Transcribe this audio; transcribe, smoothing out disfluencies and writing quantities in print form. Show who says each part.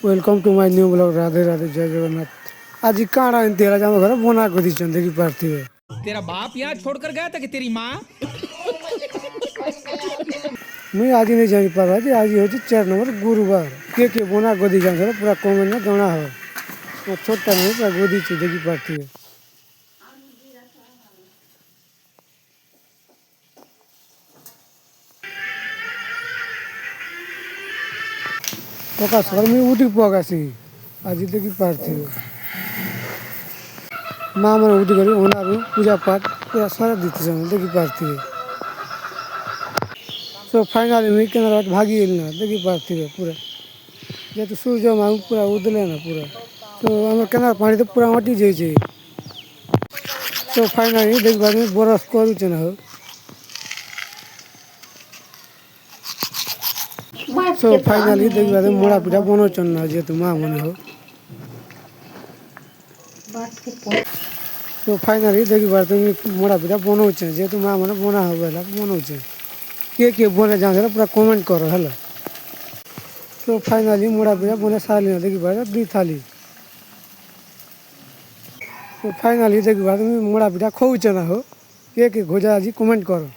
Speaker 1: Welcome to my new blog. Radhe Radhe, जय जगन्नाथ। आज काଣା तेरा जाम घर बोना को दी चंदे की पार्थिव
Speaker 2: तेरा बाप यहाँ छोड़कर गया था कि तेरी माँ?
Speaker 1: मुझे आज नहीं जानी पा रहा थी। आज हो 4 नंबर गुरुवार के बोना गोदी जाम घर पूरा कॉमेंट में गणा हो छोटा नहीं पूरा गोदी चीजे की पार्थिव पका सर में उठी पकासी आज देखी पार्थिव माँ मैंने उठी करी उन्हारू पूजा पाठ पूरा सारा दीते देखी पार्थिव सो फाइनली मैं केंद्र भागी ना देखी पार्थिव पूरा जेहेतु सूर्य मांग पूरा उदले ना पूरा तो आम केनार पानी तो पूरा मटी जाइए तो फाइनली देख पार बरस करुचे ना हो सो फाइनली देख पार मोड़ा पिठा बनाऊन ना जेहेतु माँ मन हो तो फाइनली देख पार मोड़ा पिठा बनाऊे जेहेतु माँ मैंने बना हो बनाऊे के बने जाऊँ पूरा कमेंट करो है। तो फाइनली मोड़ा पिठा बने सारी ना देखी पार 2 थाली तो फाइनली देखी पार मोड़ा पिठा खोचे ना हो के खोजा आज कमेंट करो।